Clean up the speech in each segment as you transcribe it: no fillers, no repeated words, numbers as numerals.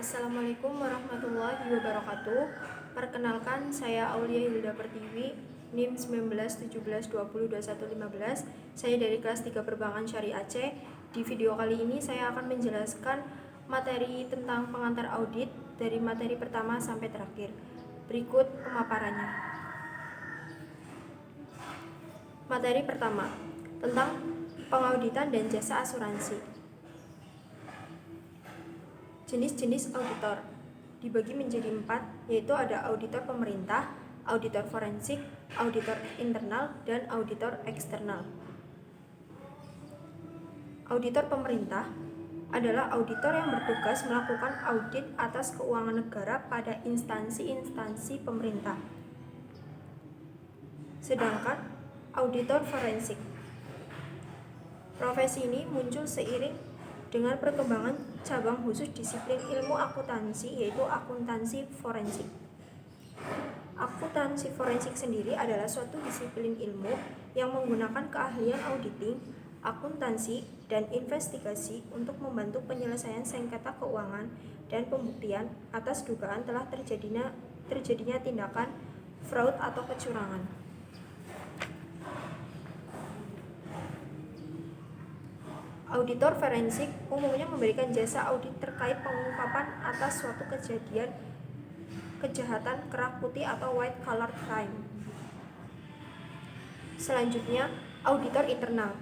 Assalamualaikum warahmatullahi wabarakatuh. Perkenalkan, saya Aulia Hilda Pertiwi, NIM 1917202115. Saya dari kelas 3 Perbankan Syariah Aceh. Di video kali ini saya akan menjelaskan materi tentang pengantar audit dari materi pertama sampai terakhir. Berikut pemaparannya. Materi pertama, tentang pengauditan dan jasa asuransi. Jenis-jenis auditor dibagi menjadi 4, yaitu ada auditor pemerintah, auditor forensik, auditor internal, dan auditor eksternal. Auditor pemerintah adalah auditor yang bertugas melakukan audit atas keuangan negara pada instansi-instansi pemerintah. Sedangkan auditor forensik, profesi ini muncul seiring dengan perkembangan cabang khusus disiplin ilmu akuntansi, yaitu akuntansi forensik. Akuntansi forensik sendiri adalah suatu disiplin ilmu yang menggunakan keahlian auditing, akuntansi, dan investigasi untuk membantu penyelesaian sengketa keuangan dan pembuktian atas dugaan telah terjadinya tindakan fraud atau kecurangan. Auditor forensik umumnya memberikan jasa audit terkait pengungkapan atas suatu kejahatan kerah putih atau white collar crime. Selanjutnya, auditor internal.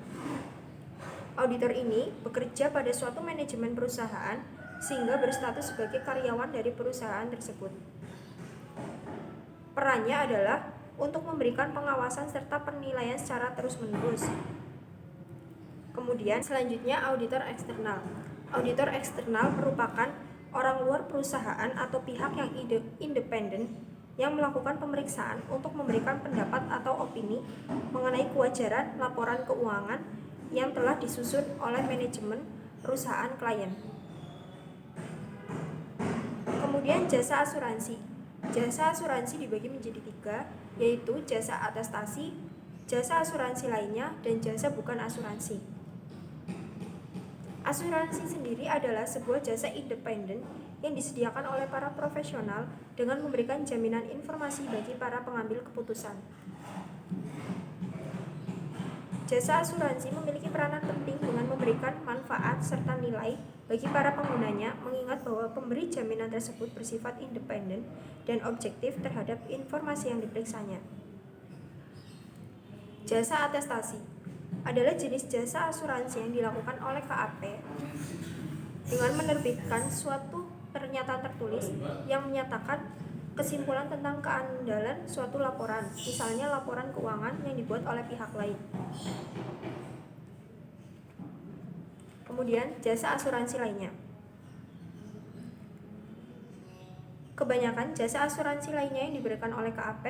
Auditor ini bekerja pada suatu manajemen perusahaan sehingga berstatus sebagai karyawan dari perusahaan tersebut. Perannya adalah untuk memberikan pengawasan serta penilaian secara terus-menerus. Kemudian selanjutnya auditor eksternal. Auditor eksternal merupakan orang luar perusahaan atau pihak yang independen yang melakukan pemeriksaan untuk memberikan pendapat atau opini mengenai kewajaran laporan keuangan yang telah disusun oleh manajemen perusahaan klien. Kemudian jasa asuransi. Jasa asuransi dibagi menjadi 3, yaitu jasa atestasi, jasa asuransi lainnya, dan jasa bukan asuransi. Asuransi sendiri adalah sebuah jasa independen yang disediakan oleh para profesional dengan memberikan jaminan informasi bagi para pengambil keputusan. Jasa asuransi memiliki peranan penting dengan memberikan manfaat serta nilai bagi para penggunanya, mengingat bahwa pemberi jaminan tersebut bersifat independen dan objektif terhadap informasi yang diperiksanya. Jasa atestasi adalah jenis jasa asuransi yang dilakukan oleh KAP dengan menerbitkan suatu pernyataan tertulis yang menyatakan kesimpulan tentang keandalan suatu laporan, misalnya laporan keuangan yang dibuat oleh pihak lain. Kemudian jasa asuransi lainnya. Kebanyakan jasa asuransi lainnya yang diberikan oleh KAP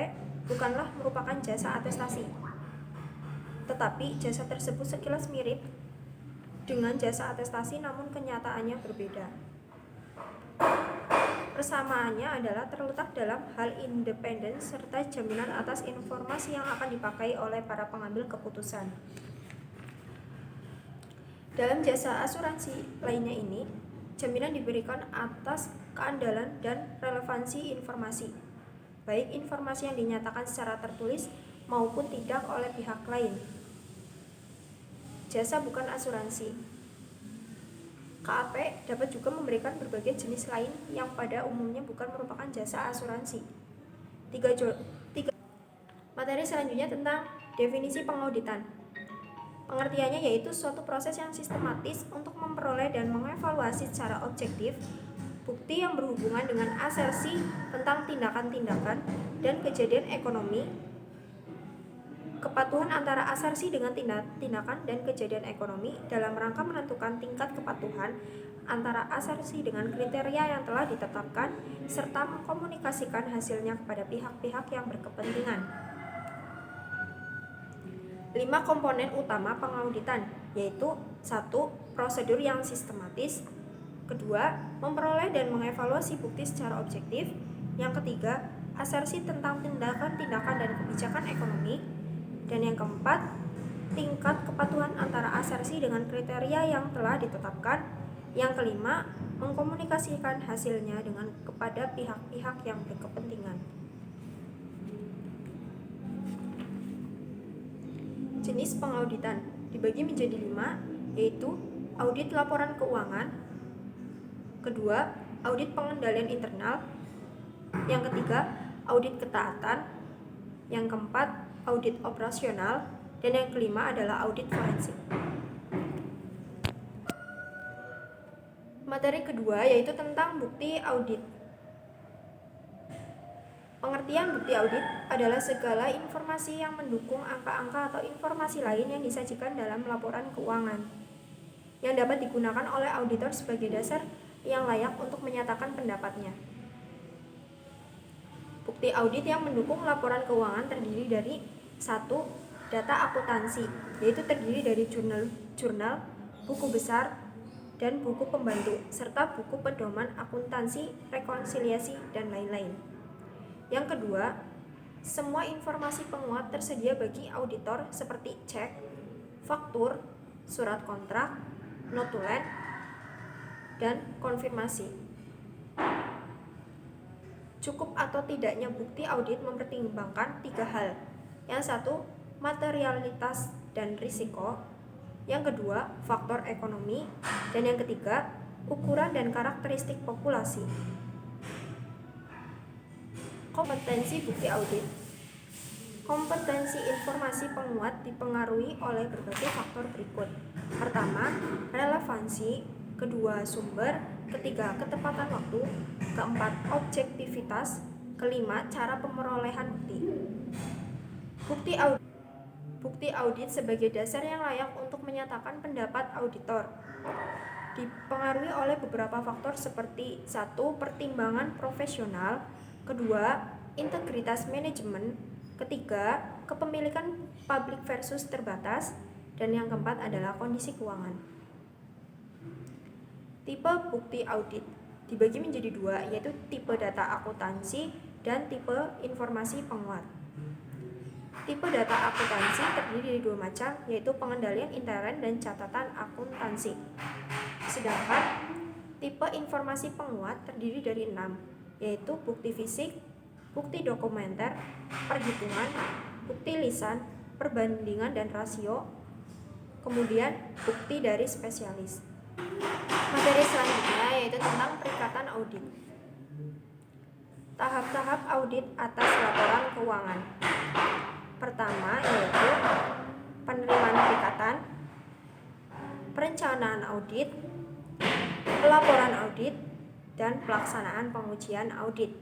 bukanlah merupakan jasa atestasi, tetapi jasa tersebut sekilas mirip dengan jasa atestasi namun kenyataannya berbeda. Persamaannya adalah terletak dalam hal independen serta jaminan atas informasi yang akan dipakai oleh para pengambil keputusan. Dalam jasa asuransi lainnya ini, jaminan diberikan atas keandalan dan relevansi informasi, baik informasi yang dinyatakan secara tertulis maupun tidak oleh pihak lain. Jasa bukan asuransi. KAP dapat juga memberikan berbagai jenis lain yang pada umumnya bukan merupakan jasa asuransi. Materi selanjutnya tentang definisi pengauditan. Pengertiannya yaitu suatu proses yang sistematis untuk memperoleh dan mengevaluasi secara objektif bukti yang berhubungan dengan asersi tentang tindakan-tindakan dan kejadian ekonomi, kepatuhan antara asersi dengan tindakan dan kejadian ekonomi dalam rangka menentukan tingkat kepatuhan antara asersi dengan kriteria yang telah ditetapkan serta mengkomunikasikan hasilnya kepada pihak-pihak yang berkepentingan. 5 komponen utama pengauditan, yaitu 1. Prosedur yang sistematis, 2. Memperoleh dan mengevaluasi bukti secara objektif, yang ketiga, asersi tentang tindakan-tindakan dan kebijakan ekonomi, dan yang keempat, tingkat kepatuhan antara asersi dengan kriteria yang telah ditetapkan, Yang kelima, mengkomunikasikan hasilnya kepada pihak-pihak yang berkepentingan. Jenis pengauditan dibagi menjadi 5, yaitu audit laporan keuangan, kedua, audit pengendalian internal, yang ketiga, audit ketaatan, yang keempat, audit operasional, dan yang kelima adalah audit forensik. Materi kedua yaitu tentang bukti audit. Pengertian bukti audit adalah segala informasi yang mendukung angka-angka atau informasi lain yang disajikan dalam laporan keuangan, yang dapat digunakan oleh auditor sebagai dasar yang layak untuk menyatakan pendapatnya. Bukti audit yang mendukung laporan keuangan terdiri dari 1. Data akuntansi, yaitu terdiri dari jurnal, buku besar, dan buku pembantu, serta buku pedoman akuntansi, rekonsiliasi, dan lain-lain. Yang kedua, semua informasi penguat tersedia bagi auditor seperti cek, faktur, surat kontrak, notulen, dan konfirmasi. Cukup atau tidaknya bukti audit mempertimbangkan 3 hal. Yang satu, materialitas dan risiko. Yang kedua, faktor ekonomi. Dan yang ketiga, ukuran dan karakteristik populasi. Kompetensi bukti audit. Kompetensi informasi penguat dipengaruhi oleh berbagai faktor berikut. Pertama, relevansi. Kedua, sumber. Ketiga, ketepatan waktu. Keempat, objektivitas. Kelima, cara pemerolehan bukti. Bukti audit sebagai dasar yang layak untuk menyatakan pendapat auditor dipengaruhi oleh beberapa faktor seperti 1. Pertimbangan profesional. Kedua, integritas manajemen. Ketiga, kepemilikan publik versus terbatas. Dan yang keempat adalah kondisi keuangan. Tipe bukti audit dibagi menjadi 2, yaitu tipe data akuntansi dan tipe informasi penguat. Tipe data akuntansi terdiri dari 2 macam, yaitu pengendalian intern dan catatan akuntansi. Sedangkan tipe informasi penguat terdiri dari 6, yaitu bukti fisik, bukti dokumenter, perhitungan, bukti lisan, perbandingan dan rasio, kemudian bukti dari spesialis. Materi selanjutnya yaitu tentang perikatan audit. Tahap-tahap audit atas laporan keuangan. Pertama yaitu penerimaan perikatan, perencanaan audit, pelaporan audit, dan pelaksanaan pengujian audit.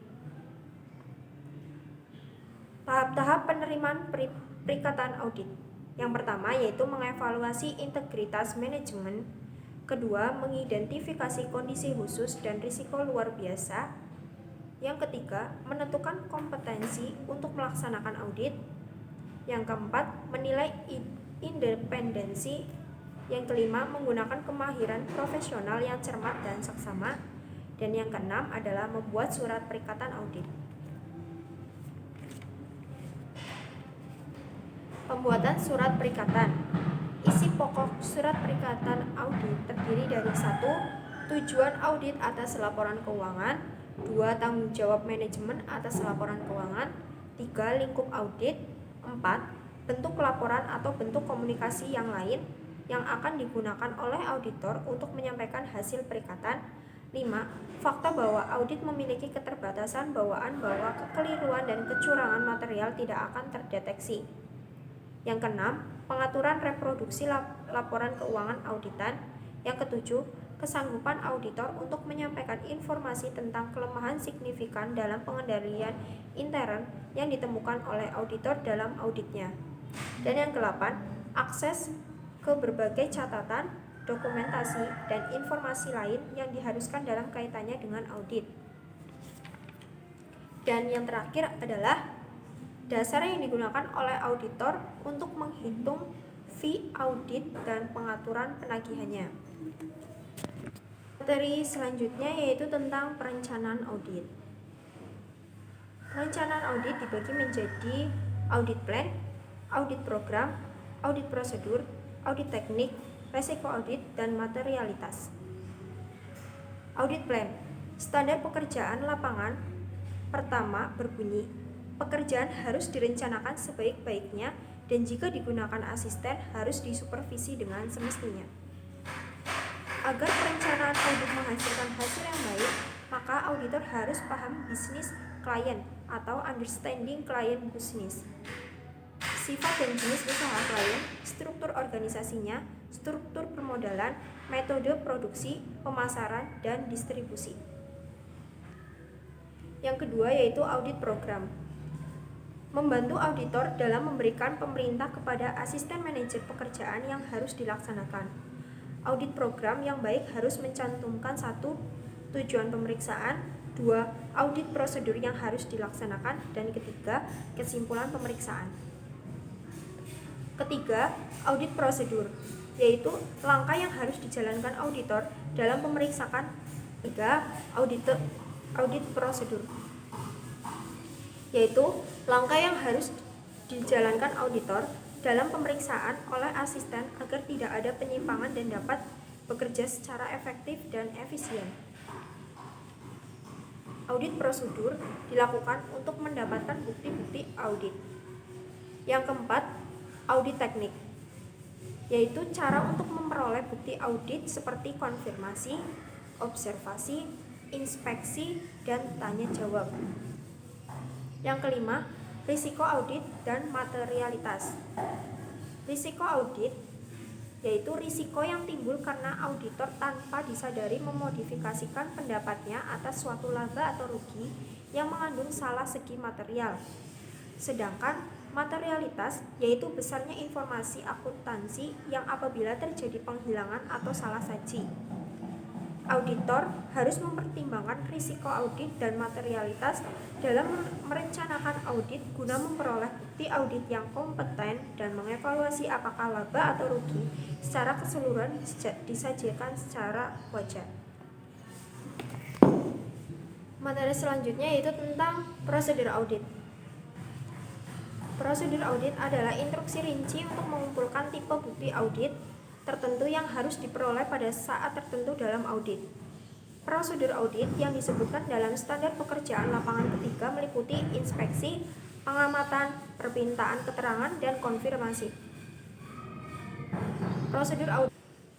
Tahap-tahap penerimaan perikatan audit. Yang pertama yaitu mengevaluasi integritas manajemen. Kedua, mengidentifikasi kondisi khusus dan risiko luar biasa. Yang ketiga, menentukan kompetensi untuk melaksanakan audit. Yang keempat, menilai independensi. Yang kelima, menggunakan kemahiran profesional yang cermat dan seksama. Dan yang keenam adalah membuat surat perikatan audit. Pembuatan surat perikatan. Isi pokok surat perikatan audit terdiri dari 1. Tujuan audit atas laporan keuangan. 2. Tanggung jawab manajemen atas laporan keuangan. 3. Lingkup audit. 4. Bentuk laporan atau bentuk komunikasi yang lain yang akan digunakan oleh auditor untuk menyampaikan hasil perikatan. 5. Fakta bahwa audit memiliki keterbatasan bawaan bahwa kekeliruan dan kecurangan material tidak akan terdeteksi. Yang keenam, pengaturan reproduksi laporan keuangan auditan. Yang ketujuh, kesanggupan auditor untuk menyampaikan informasi tentang kelemahan signifikan dalam pengendalian intern yang ditemukan oleh auditor dalam auditnya. Dan yang kedelapan, akses ke berbagai catatan, dokumentasi, dan informasi lain yang diharuskan dalam kaitannya dengan audit. Dan yang terakhir adalah dasar yang digunakan oleh auditor untuk menghitung fee audit dan pengaturan penagihannya. Materi selanjutnya yaitu tentang perencanaan audit. Perencanaan audit dibagi menjadi audit plan, audit program, audit prosedur, audit teknik, resiko audit, dan materialitas. Audit plan. Standar pekerjaan lapangan pertama berbunyi, pekerjaan harus direncanakan sebaik-baiknya dan jika digunakan asisten harus disupervisi dengan semestinya. Agar perencanaan audit menghasilkan hasil yang baik, maka auditor harus paham bisnis klien atau understanding client business. Sifat dan jenis usaha klien, struktur organisasinya, struktur permodalan, metode produksi, pemasaran, dan distribusi. Yang kedua yaitu audit program. Membantu auditor dalam memberikan pemerintah kepada asisten manajer pekerjaan yang harus dilaksanakan. Audit program yang baik harus mencantumkan 1. Tujuan pemeriksaan, 2. Audit prosedur yang harus dilaksanakan, dan ketiga, kesimpulan pemeriksaan. Ketiga, audit prosedur, yaitu langkah yang harus dijalankan auditor dalam pemeriksaan. Ketiga, audit prosedur, yaitu langkah yang harus dijalankan auditor dalam pemeriksaan oleh asisten agar tidak ada penyimpangan dan dapat bekerja secara efektif dan efisien. Audit prosedur dilakukan untuk mendapatkan bukti-bukti audit. Yang keempat, audit teknik, yaitu cara untuk memperoleh bukti audit seperti konfirmasi, observasi, inspeksi, dan tanya jawab. Yang kelima, risiko audit dan materialitas. Risiko audit yaitu risiko yang timbul karena auditor tanpa disadari memodifikasikan pendapatnya atas suatu laba atau rugi yang mengandung salah segi material. Sedangkan materialitas yaitu besarnya informasi akuntansi yang apabila terjadi penghilangan atau salah saji. Auditor harus mempertimbangkan risiko audit dan materialitas dalam merencanakan audit guna memperoleh bukti audit yang kompeten dan mengevaluasi apakah laba atau rugi secara keseluruhan disajikan secara wajar. Materi selanjutnya yaitu tentang prosedur audit. Prosedur audit adalah instruksi rinci untuk mengumpulkan tipe bukti audit tertentu yang harus diperoleh pada saat tertentu dalam audit. Prosedur audit yang disebutkan dalam standar pekerjaan lapangan ketiga meliputi inspeksi, pengamatan, permintaan keterangan, dan konfirmasi.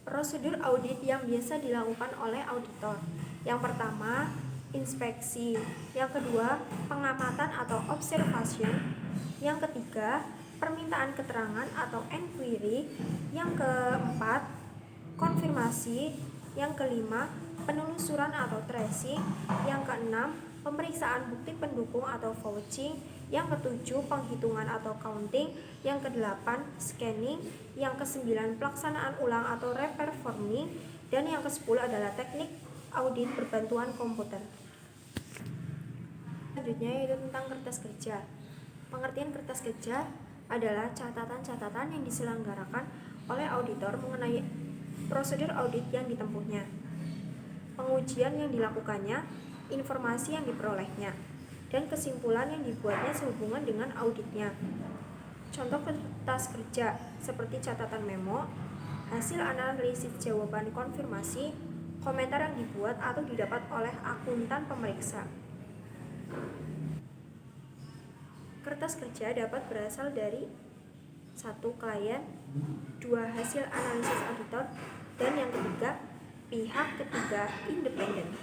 Prosedur audit yang biasa dilakukan oleh auditor. Yang pertama, inspeksi. Yang kedua, pengamatan atau observation. Yang ketiga, permintaan keterangan atau inquiry. Yang keempat, konfirmasi. Yang kelima, penelusuran atau tracing. Yang keenam, pemeriksaan bukti pendukung atau vouching. Yang ketujuh, penghitungan atau counting. Yang kedelapan, scanning. Yang kesembilan, pelaksanaan ulang atau reperforming. Dan yang kesepuluh adalah teknik audit berbantuan komputer. Selanjutnya yaitu tentang kertas kerja. Pengertian kertas kerja adalah catatan-catatan yang diselenggarakan oleh auditor mengenai prosedur audit yang ditempuhnya, pengujian yang dilakukannya, informasi yang diperolehnya, dan kesimpulan yang dibuatnya sehubungan dengan auditnya. Contoh kertas kerja seperti catatan memo, hasil analisis jawaban konfirmasi, komentar yang dibuat atau didapat oleh akuntan pemeriksa. Kertas kerja dapat berasal dari 1. Klien, 2. Hasil analisis auditor, dan yang ketiga, pihak ketiga independen.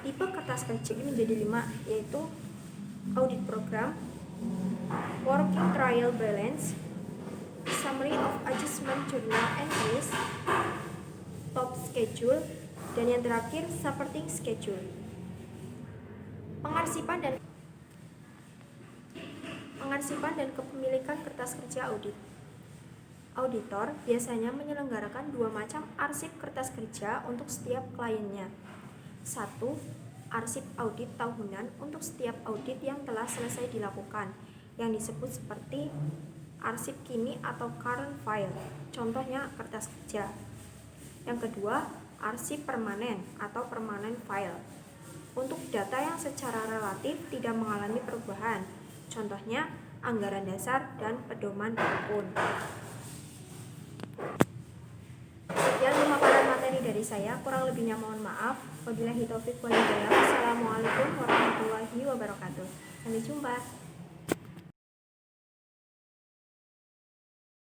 Tipe kertas kerja ini menjadi 5, yaitu audit program, working trial balance, summary of adjustment journal entries, top schedule, dan yang terakhir supporting schedule. Pengarsipan dan kepemilikan kertas kerja audit. Auditor biasanya menyelenggarakan 2 macam arsip kertas kerja untuk setiap kliennya. 1. Arsip audit tahunan untuk setiap audit yang telah selesai dilakukan, yang disebut seperti arsip kini atau current file, contohnya kertas kerja. Yang kedua, arsip permanen atau permanent file, untuk data yang secara relatif tidak mengalami perubahan, contohnya anggaran dasar dan pedoman rukun. Sekian pemaparan materi dari saya, kurang lebihnya mohon maaf. Wabillahi taufik wal hidayah. Wassalamualaikum warahmatullahi wabarakatuh. Sampai jumpa.